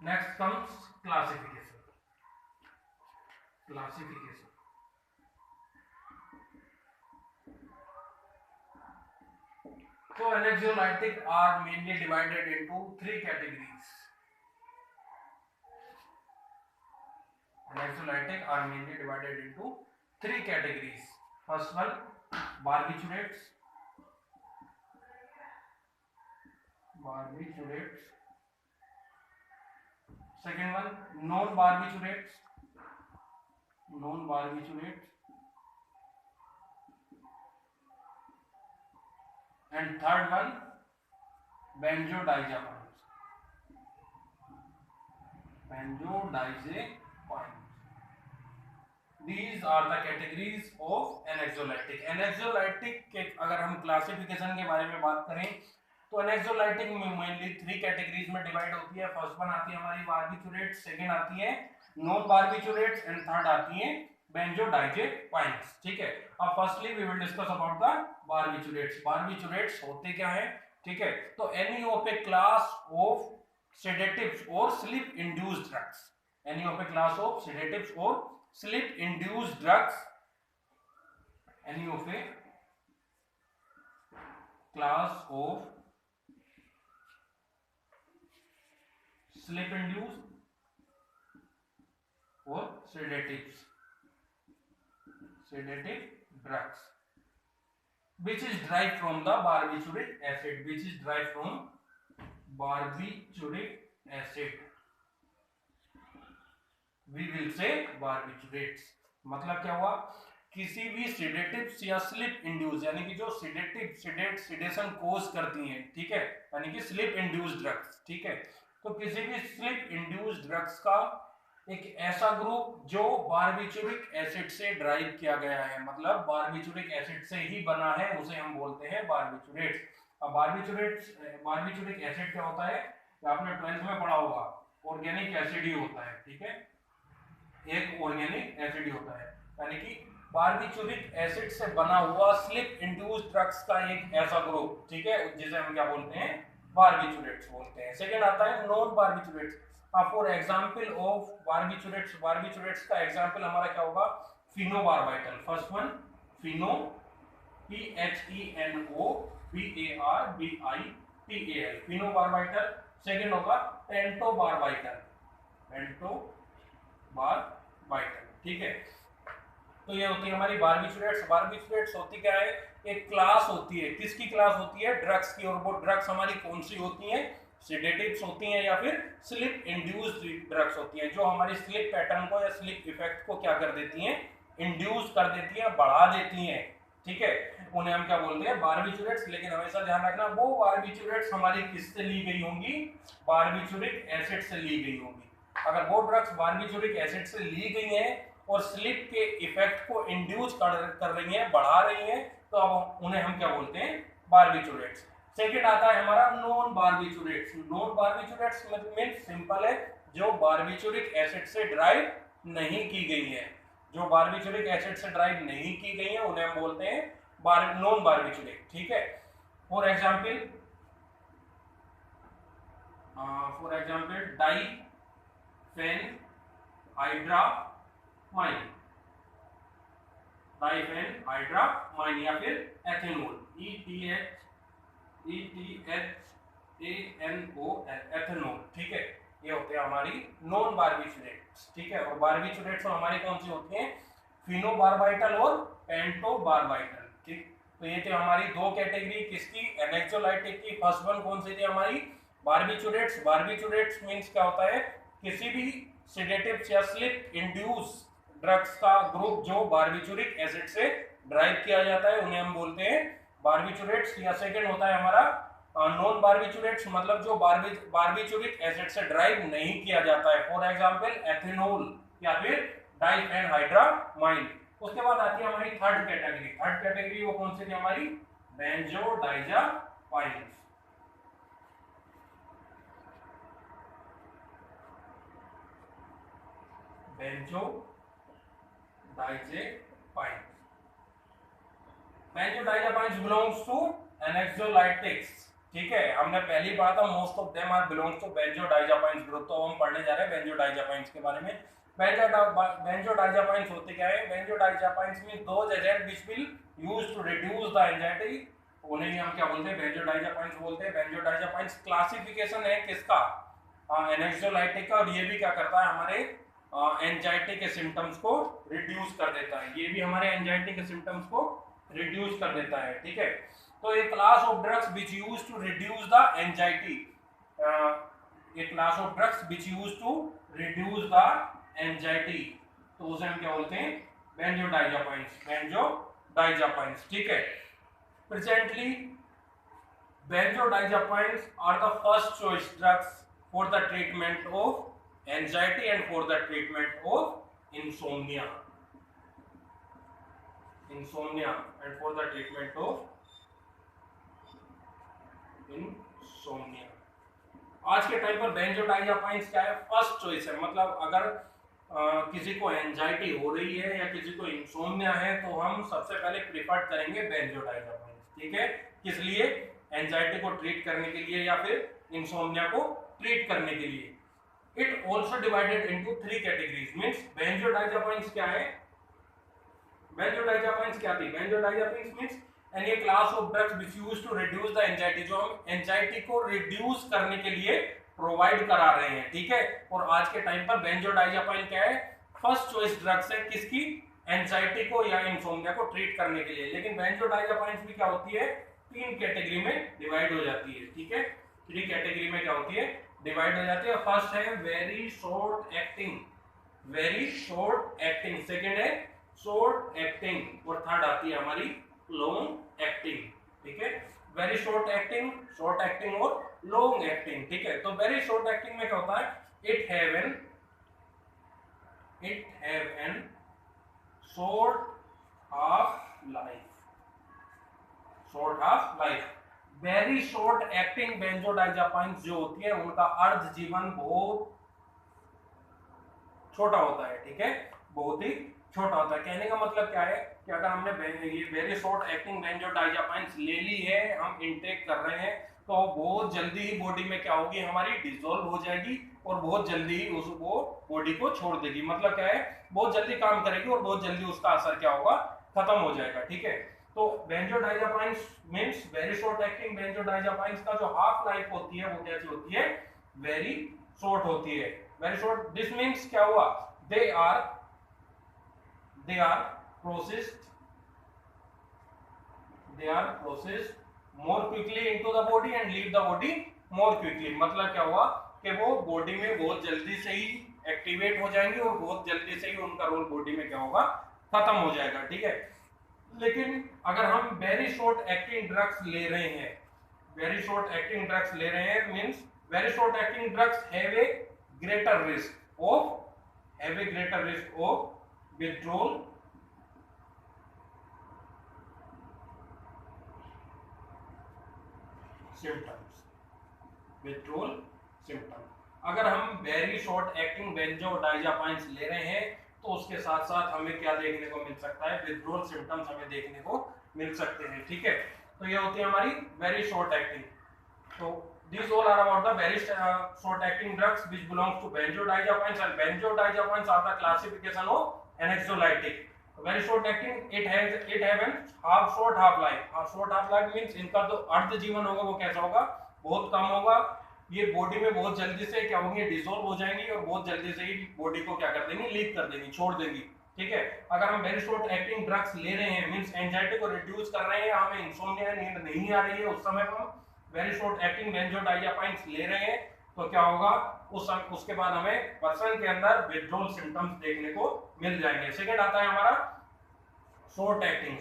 Next comes classification. Classification. So anxiolytic are mainly divided into three categories. Anxiolytic are mainly divided into three categories. First one, barbiturates. Barbiturates. Second one, non-barbiturates. Non-barbiturates. And third one, benzodiazepines. Benzodiazepines. These are the categories of anxiolytic. Anxiolytic के अगर हम classification के बारे में बात करें तो anxiolytic में मेनली थ्री कैटेगरीज में डिवाइड होती है. फर्स्ट वन आती है हमारी बार्बिचुरेट्स, सेकंड आती है नॉन बार्बिचुरेट्स एंड थर्ड आती है बेंजोडाइजेपाइन्स. ठीक है. अब firstly we will discuss about the barbiturates. Barbiturates होते क्या है? ठीक है. तो any of a class of sedatives और sleep induced drugs. Any of a class of sedatives और sleep induced drugs. Any of a class of sleep induced or sedative drugs which is derived from the barbituric acid. Which is derived from barbituric acid. We will say barbiturates. मतलब क्या हुआ? किसी भी sedatives या sleep induce यानी कि जो sedation कोज करती हैं, ठीक है, यानी कि स्लीप इंड्यूस्ड ड्रग्स. ठीक है. तो किसी भी स्लीप इंड्यूस्ड ड्रग्स का एक ऐसा ग्रुप जो बार्बिचुरिक एसिड से ड्राइव किया गया है, मतलब बार्बिचुरिक एसिड से ही बना है, उसे हम बोलते हैं बार्बिचुरेट्स. अब बार्बिचुरिक एसिड क्या होता है? आपने 12th में पढ़ा होगा. ऑर्गेनिक एसिड ही होता है. ठीक है. एक ऑर्गेनिक एसिड होता है, यानी कि बार्बिचुरिक एसिड से बना हुआ स्लीप इंड्यूस्ड ड्रग्स का एक ऐसा ग्रुप. ठीक है. जिसे हम क्या बोलते हैं? बार्बिचुरेट्स बोलते हैं. सेकंड आता है non barbiturates. For example of barbiturates का एग्जांपल हमारा क्या होगा? Phenobarbital. First one Fino, PHENOBARBITAL, phenobarbital. Second होगा पेंटोबार्बिटल. ठीक है. तो ये होती है हमारी बार्बिचुरेट्स. बार्बिचुरेट्स होती क्या है? एक क्लास होती है. किसकी क्लास होती है? ड्रग्स की. और वो ड्रग्स हमारी कौन सी होती हैं? सेडेटिव्स होती हैं या फिर स्लीप इंड्यूस्ड ड्रग्स होती हैं, जो हमारी स्लीप पैटर्न को या स्लीप इफेक्ट को क्या कर देती हैं? इंड्यूस कर देती हैं, बढ़ा देती हैं. ठीक है. उन्हें हम क्या बोलते हैं? बार्बिचुरेट्स. लेकिन हमेशा ध्यान रखना, वो बार्बिचुरेट्स हमारी किससे ली गई होंगी? बार्बिचुरिक एसिड से ली गई होंगी. अगर वो ड्रग्स बार्बिचुरिक एसिड से ली गई हैं और स्लीप के इफेक्ट को इंड्यूस कर रही हैं, बढ़ा रही हैं, तो अब उन्हें हम क्या बोलते हैं? बार्बिचुरेट्स. सेकंड आता है हमारा non barbiturates. Non barbiturates mean simple है, जो बार्बिचुरिक एसिड से ड्राइव नहीं की गई है. जो बार्बिचुरिक एसिड से ड्राइव नहीं की गई है उन्हें हम बोलते हैं नॉन बार्बिचुरिक. ठीक है. फॉर एग्जाम्पल डाई डाइफेनहाइड्रामाइन या फिर एथेनॉल. ETHANOL, ethanol. ठीक है. ये होते हैं हमारी नॉन बार्बिचुरेट्स. ठीक है. और बार्बिचुरेट्स हमारी कौन सी होती हैं? फिनोबार्बिटल और पेंटोबार्बिटल. ठीक. तो ये थे हमारी दो कैटेगरी किसकी? एनेक्सोलाइटिक की. फर्स्ट वन कौन सी थी हमारी? बार्बिचुरेट्स. बार्बिचुरेट्स मींस क्या होता है? किसी भी सेडेटिव्स या स्लीप इंड्यूस ड्रग्स का ग्रुप जो बार्बिचुरिक एसिड से ड्राइव किया जाता है, उन्हें हम बोलते हैं बार्बिचुरेट्स. या सेकंड होता है हमारा नॉन बार्बिचुरेट्स, मतलब जो बार्बिचुरिक एसिड से ड्राइव नहीं किया जाता है. फॉर एग्जांपल एथेनॉल या फिर डाइफेनहाइड्रामाइन. उसके बाद आती है हमारी थर्ड कैटेगरी. थर्ड कैटेगरी वो कौन सी थी हमारी? बेंजोडाइजापाइन्स. Benzodiazepines belongs to anxiolytics. ठीक है, हमने पहली बार था most of them are belongs to benzodiazepines group, तो हम पढ़ने जा रहे हैं बेंजोडाइजापाइन्स के बारे में। बेंजोडाइजापाइन्स होते क्या है? Benzodiazepines mean those agent which will used to reduce the anxiety, उन्हें ही हम क्या बोलते हैं? बेंजोडाइजापाइन्स बोलते हैं। बेंजोडाइजापाइन्स क्लासिफिकेशन है किसका? एनेक्सोलाइटिक का, और ये भी क्या करता है? हमारे एंजाइटी के सिम्टम्स को रिड्यूस कर देता है। ये भी हमारे एंजाइटी के सिम्टम्स को रिड्यूस कर देता है, ठीक है। तो एक class of drugs which used to reduce the anxiety, एक class of drugs which used to reduce the anxiety, तो उसे हम क्या बोलते हैं? बेंजोडाइजापाइन्स, बेंजोडाइजापाइन्स, ठीक है। Presently benzodiazepines are the first choice drugs for the treatment of anxiety and for the treatment of insomnia and for the treatment of insomnia। आज के टाइम पर बेंजोडाइजापाइन्स क्या है? फर्स्ट चॉइस है, मतलब अगर किसी को एंजाइटी हो रही है या किसी को इंसोम्निया है तो हम सबसे पहले प्रिफर करेंगे बेंजोडाइजापाइन्स, ठीक है। किस लिए? एंजाइटी को ट्रीट करने के लिए या फिर इंसोम्निया को ट्रीट करने के लिए। It also divided into 3 categories, means benzodiazepines क्या है? बेंजोडाइजापाइन्स क्या थी? Benzodiazepines means any class of drugs which used to reduce the anxiety, जो हम एंजाइटी को रिड्यूस करने के लिए प्रोवाइड करा रहे हैं, ठीक है। और आज के टाइम पर बेंजोडाइजापाइन क्या है? फर्स्ट चॉइस ड्रग्स है किसकी? एंजाइटी को या इंसोम्निया को ट्रीट करने के लिए। लेकिन बेंजोडाइजापाइन्स भी क्या होती है? 3 कैटेगरी में डिवाइड हो जाती है, ठीक है। 3 कैटेगरी में क्या होती है? डिवाइड हो जाती है। फर्स्ट है very short acting, very short acting, second है शॉर्ट एक्टिंग, और थर्ड आती है हमारी लॉन्ग एक्टिंग, ठीक है। वेरी शॉर्ट एक्टिंग और लॉन्ग एक्टिंग, ठीक है। तो वेरी शॉर्ट एक्टिंग में क्या होता है? It have an short half life. Very short acting benzodiazepines जो होती है उनका अर्ध जीवन बहुत छोटा होता है, ठीक है, बहुत ही छोटा होता है। कहने का मतलब क्या है कि अगर हमने ये वेरी शॉर्ट एक्टिंग बेंजोडाइजापाइन्स ले ली है, हम इनटेक कर रहे हैं, तो बहुत जल्दी ही बॉडी में क्या होगी? हमारी डिसॉल्व हो जाएगी और बहुत जल्दी ही वो बॉडी को छोड़ देगी। मतलब क्या है? बहुत जल्दी काम करेगी और बहुत जल्दी उसका असर क्या होगा? खत्म हो जाएगा, ठीक है। तो बेंजोडाइजापाइन्स मींस वेरी शॉर्ट एक्टिंग बेंजोडाइजापाइन्स का जो हाफ लाइफ होती है वो कैसी होती है? वेरी शॉर्ट होती है, वेरी शॉर्ट। दिस मींस क्या हुआ? They are processed more quickly into the body and leave the body more quickly। मतलब क्या हुआ कि वो बॉडी में बहुत जल्दी से ही एक्टिवेट हो जाएंगे और बहुत जल्दी से ही उनका रोल बॉडी में क्या होगा? खत्म हो जाएगा, ठीक है। लेकिन अगर हम वेरी शॉर्ट एक्टिंग ड्रग्स ले रहे हैं, means very short acting drugs have a greater risk of withdrawal symptoms। अगर हम वेरी शॉर्ट एक्टिंग बेंजोडाइजापाइन्स ले रहे हैं तो उसके साथ साथ हमें क्या देखने को मिल सकता है? विथड्रॉल सिम्टम्स हमें देखने को मिल सकते हैं, ठीक है। तो ये होती है हमारी वेरी शॉर्ट एक्टिंग। तो these all are about the very short acting drugs which belongs to benzodiazepines, and benzodiazepines are the classification of anxiolytic। very short acting, it have an short half life। short half life means इनका जो अर्ध जीवन होगा वो कैसा होगा? बहुत कम होगा। ये बॉडी में बहुत जल्दी से क्या होंगे? डिसॉल्व हो जाएंगी और बहुत जल्दी से ही बॉडी को क्या कर देंगी? लीव कर देंगी, छोड़ देंगी, ठीक है। अगर हम वेरी शॉर्ट एक्टिंग ड्रग्स ले रहे हैं मींस एंजाइटी को रिड्यूस कर रहे हैं, हमें इंसोम्निया नींद नहीं आ रही है, उस समय हम वेरी शॉर्ट एक्टिंग बेंजोडाइजापाइन्स ले रहे हैं तो क्या होगा? उसके बाद हमें पर्सन के अंदर विथड्रॉल सिम्टम्स देखने को मिल जाएंगे। सेकंड आता है हमारा शॉर्ट एक्टिंग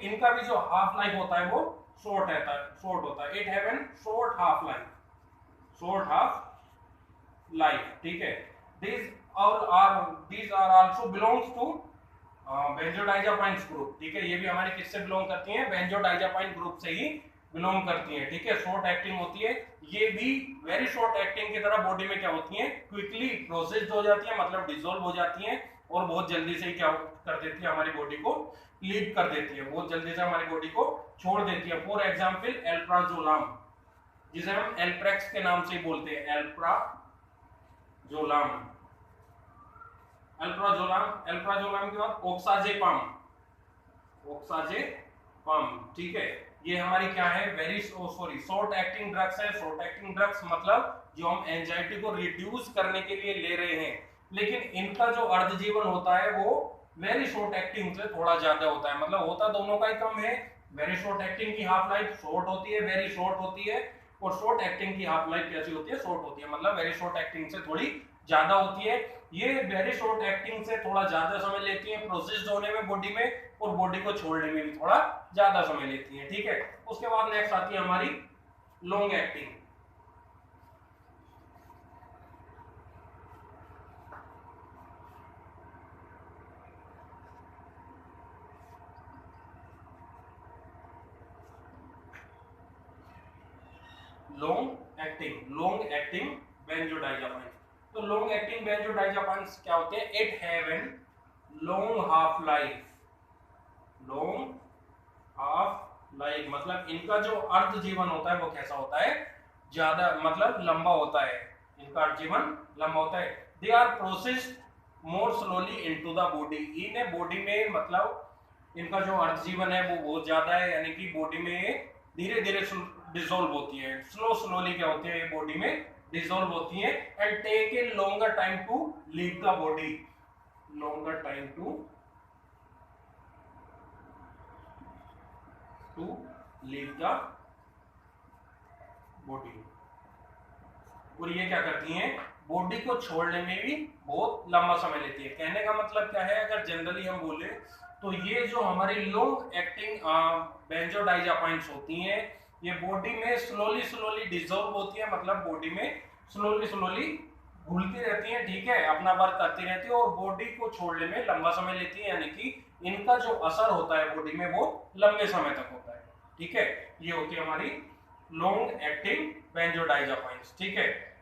इनका भी जो हाफ लाइफ होता है वो शॉर्ट होता है। It have an short half life, ठीक है। these are also belongs to benzodiazepines group, ठीक है। ये भी हमारे किससे बिलोंग करती हैं? बेंजोडाइजापाइन ग्रुप से ही बिलोंग करती हैं, ठीक है। शॉर्ट एक्टिंग होती है, ये भी वेरी शॉर्ट एक्टिंग की तरह बॉडी में क्या होती हैं? क्विकली प्रोसेस्ड हो जाती है, मतलब डिसॉल्व हो जाती हैं और बहुत जल्दी से ही क्या कर देती है? हमारी बॉडी को लीव कर देती है, बहुत जल्दी से हमारी बॉडी को छोड़ देती है। फॉर एग्जांपल एल्प्राजोलाम, जिसे हम एल्प्रेक्स के नाम से बोलते हैं, एल्प्राजोलाम। एल्प्राजोलाम के बाद ओक्साजेपाम, ठीक है। ये हमारी क्या है, शॉर्ट एक्टिंग ड्रग्स है। शॉर्ट एक्टिंग ड्रग्स मतलब जो हम एंजाइटी को रिड्यूस करने के लिए ले रहे हैं, लेकिन इनका जो अर्ध जीवन होता है वो वेरी शॉर्ट एक्टिंग से थोड़ा ज्यादा होता है, मतलब होता दोनों का ही कम है। वेरी शॉर्ट एक्टिंग की हाफ लाइफ शॉर्ट होती है, वेरी शॉर्ट होती है, और शॉर्ट एक्टिंग की हाफ लाइफ कैसी होती है, शॉर्ट होती है, मतलब वेरी शॉर्ट एक्टिंग से थोड़ी ज्यादा होती है। ये वेरी शॉर्ट एक्टिंग से थोड़ा ज्यादा समय लेती है प्रोसेस्ड होने में बॉडी में, और बॉडी को छोड़ने में भी थोड़ा ज्यादा समय लेती है, ठीक है। उसके बाद नेक्स्ट आती है हमारी लॉन्ग एक्टिंग। Long acting बेंजोडाइजापाइन। तो लॉन्ग एक्टिंग बेंजोडाइजापाइन्स क्या होते हैं, it have N long half life. मतलब इनका जो अर्ध जीवन होता है वो कैसा होता है, ज्यादा मतलब लंबा होता है, इनका अर्ध जीवन लंबा होता है। They are processed more slowly into the body. इन्हें बॉडी में मतलब इनका जो अर्ध जीवन है वो बहुत ज्यादा है, यानी कि बॉडी में धीरे धीरे डिसॉल्व होती है, स्लोली क्या होती है, ये बॉडी में डिसॉल्व होती है, and take a longer time to leave the body. Longer time to leave the body. और ये क्या करती हैं, बॉडी को छोड़ने में भी बहुत लंबा समय लेती है। कहने का मतलब क्या है, अगर जनरली हम बोले तो ये जो हमारी लॉन्ग एक्टिंग बेंजोडाइजापाइन्स होती हैं, ये बॉडी में स्लोली डिसॉल्व होती है, मतलब बॉडी में स्लोली घुलती रहती हैं, ठीक है, अपना वर्क करती रहती है, और बॉडी को छोड़ने में लंबा समय लेती है, यानी कि इनका जो असर होता है बॉडी में वो लंबे समय तक होता है, ठीक है। ये होती है हमारी लॉन्ग एक्टिंग बेंजोडाइजापाइन्स, ठीक है,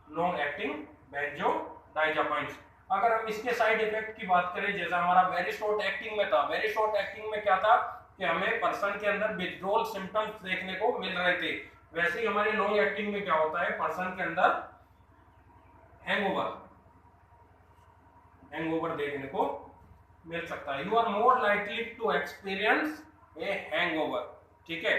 लॉन्ग एक्टिंग बेंजोडाइजापाइन्स। अगर हम इसके साइड इफेक्ट की बात करें, जैसा हमारा वेरी शॉर्ट एक्टिंग में था, वेरी शॉर्ट एक्टिंग में क्या था कि हमें पर्सन के अंदर विथड्रॉल सिम्टम्स देखने को मिल रहे थे, वैसे ही हमारी लॉन्ग एक्टिंग में क्या होता है, पर्सन के अंदर हैंगओवर देखने को मिल सकता है। You are more likely to experience a hangover, ठीक है,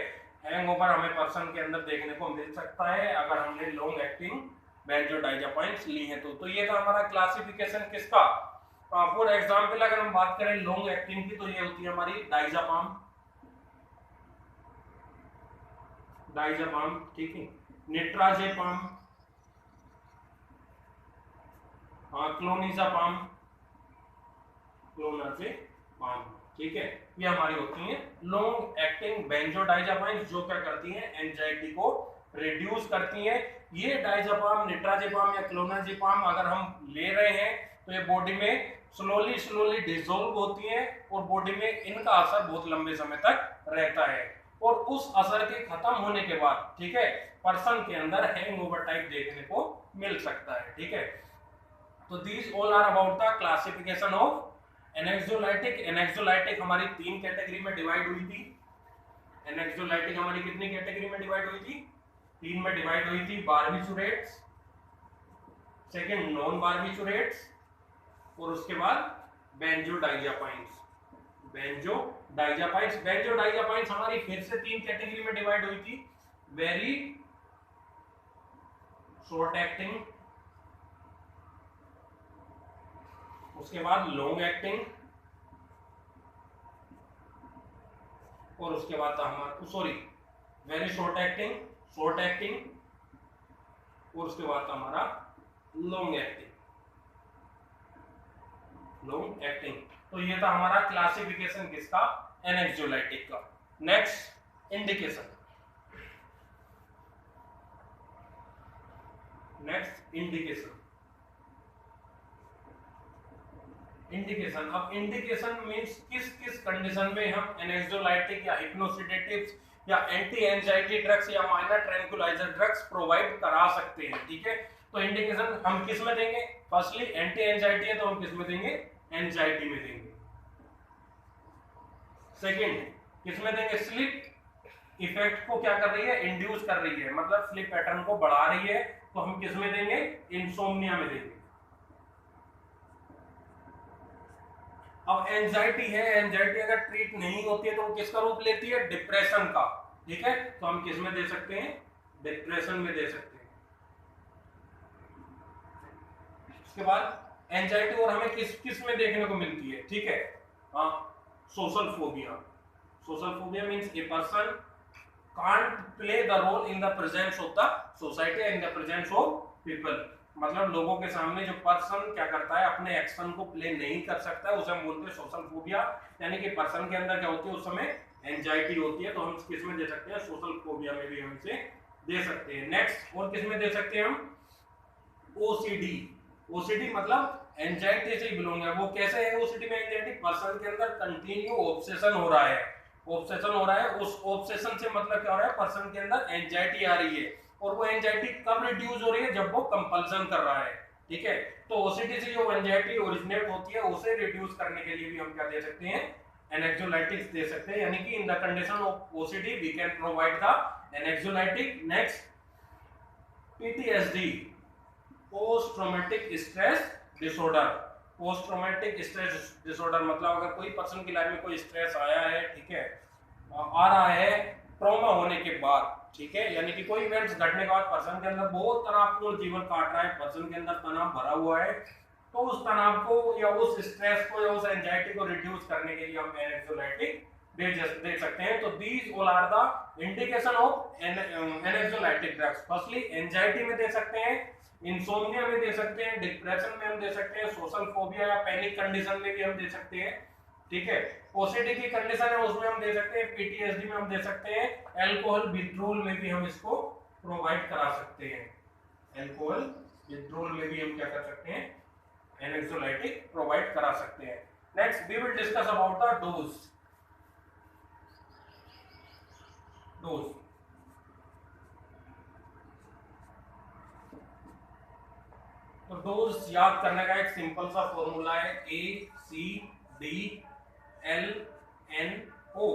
हैंगओवर हमें पर्सन के अंदर देखने को मिल सकता है अगर हमने लॉन्ग एक्टिंग बेंजोडाइजापाइन्स ली है तो ये था हमारा क्लासिफिकेशन किसका। फॉर एग्जांपल अगर हम बात करें लॉन्ग एक्टिंग की, तो ये होती है हमारी डाइजापाम, ठीक है, निट्राजेपाम, क्लोनिजापाम, ठीक है, ये हमारी होती हैं लॉन्ग एक्टिंग बेंजोडाइजापाइन्स, जो क्या करती हैं, एंजाइटी को रिड्यूस करती हैं। ये डाइजापाम, निट्राजेपाम या क्लोनाजेपाम अगर हम ले रहे हैं तो ये बॉडी में स्लोली डिसॉल्व होती हैं, और बॉडी में इनका असर बहुत लंबे समय तक रहता है, और उस असर के खत्म होने के बाद, ठीक है, पर्सन के अंदर हैंगओवर टाइप देखने को मिल सकता है, ठीक है। तो these all are about the classification of anxiolytic. Anxiolytic हमारी 3 कैटेगरी में डिवाइड हुई थी। एनेक्सोलाइटिक हमारी कितनी कैटेगरी में डिवाइड हुई थी, 3 में डिवाइड हुई थी, बारबिचुरेट्स, सेकंड नॉन बारबिचुरेट्स, और उसके बाद बेंजोडाइजापाइन्स। बेंजोडाइजापाइन्स हमारी फिर से 3 कैटेगरी में डिवाइड हुई थी, वेरी शॉर्ट एक्टिंग, उसके बाद लॉन्ग एक्टिंग, और उसके बाद हमारा वेरी शॉर्ट एक्टिंग, और उसके बाद हमारा लॉन्ग एक्टिंग। तो ये था हमारा क्लासिफिकेशन किसका, एनेक्सोलाइटिक का। Next indication. अब इंडिकेशन मींस किस कंडीशन में हम एनेक्सोलाइटिक या हिप्नोसेडेटिव्स या एंटी एंजाइटी ड्रग्स या माइनर ट्रैंक्विलाइजर ड्रग्स प्रोवाइड करा सकते हैं, ठीक है। तो इंडिकेशन हम किस में देंगे, फर्स्टली एंटी एंजाइटी है तो हम किस में देंगे, एंजाइटी में देंगे। सेकंड किस में देंगे, स्लीप इफेक्ट को क्या कर रही है, इंड्यूस कर रही है, मतलब स्लीप पैटर्न को बढ़ा रही है, तो हम किस में देंगे, इंसोम्निया में देंगे। अब एंजाइटी है, एंजाइटी अगर ट्रीट नहीं होती है तो वो किसका रूप लेती है, डिप्रेशन का, ठीक है, तो हम किस में दे सकते हैं, डिप्रेशन में दे सकते हैं। उसके बाद एंजाइटी और हमें किस किस में देखने को मिलती है, ठीक है, हाँ, social phobia. Social phobia means a person can't play the role in the presence of the society, in the presence of people, मतलब लोगों के सामने जो पर्सन क्या करता है, अपने एक्शन को प्ले नहीं कर सकता है, उसे हम बोलते हैं सोशल फोबिया, यानी कि पर्सन के अंदर क्या होती है, उस समय एंजाइटी होती है, तो हम किस में दे सकते हैं, सोशल फोबिया में भी हम इसे दे सकते हैं। नेक्स्ट और किस में दे सकते हैं हम, ओसीडी। ओसीडी मतलब एंजाइटी से ही बिलोंग है। वो कैसे है ओसीडी में एंजाइटी, पर्सन के अंदर कंटिन्यू ऑब्सेशन हो रहा है, ऑब्सेशन हो रहा है, उस ऑब्सेशन से मतलब क्या हो रहा है, पर्सन के अंदर एंजाइटी आ रही है, और वो एंजाइटी कब रिड्यूस हो रही है, जब वो कंपल्सन कर रहा है, ठीक है, तो ओसीडी से जो एंजाइटी ओरिजिनेट होती है उसे रिड्यूस करने के लिए भी हम क्या दे सकते हैं, एनेक्सोलाइटिक्स दे सकते हैं, यानी कि in the condition of OCD we can provide the anxiolytic. Next PTSD, post traumatic stress disorder. Post traumatic stress disorder मतलब अगर कोई पर्सन की लाइफ में कोई स्ट्रेस आया है, ठीक है, आ रहा है ट्रॉमा होने के बाद, ठीक है, यानी कि कोई इवेंट्स घटने के बाद पर्सन के अंदर बहुत तनावपूर्ण जीवन काट रहा है, पर्सन के अंदर तनाव भरा हुआ है, तो उस तनाव को या उस स्ट्रेस को या उस एंजाइटी को रिड्यूस करने के लिए हम एनेक्सोलाइटिक दे सकते हैं। तो these all are the indication of anxiolytic drugs. Firstly anxiety में दे सकते हैं, इंसोम्निया में दे सकते हैं, डिप्रेशन में हम दे सकते हैं, सोशल फोबिया या पैनिक कंडीशन में भी हम दे सकते हैं, ठीक है, ओसीडी की कंडीशन है उसमें हम दे सकते हैं, पीटीएसडी में हम दे सकते हैं, अल्कोहल विथड्रॉल में भी हम इसको प्रोवाइड करा सकते हैं, अल्कोहल विथड्रॉल में भी हम क्या कर सकते हैं, एनेक्सोलाइटिक प्रोवाइड करा सकते हैं। Next we will discuss about the dose. Dose तो डोज याद करने का एक सिंपल सा फॉर्मूला है, A C D L N O,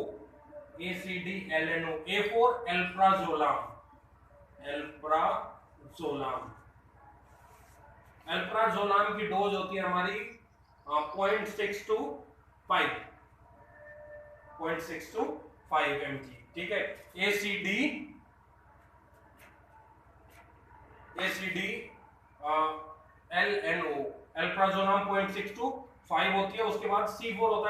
A C D L N O. A for alprazolam, alprazolam. Alprazolam की डोज होती है हमारी 0.6 to 5, 0.6 to 5 mg, ठीक है। A C D L N O, alprazolam 0.6 to 5 होती है, उसके बाद C4 होता है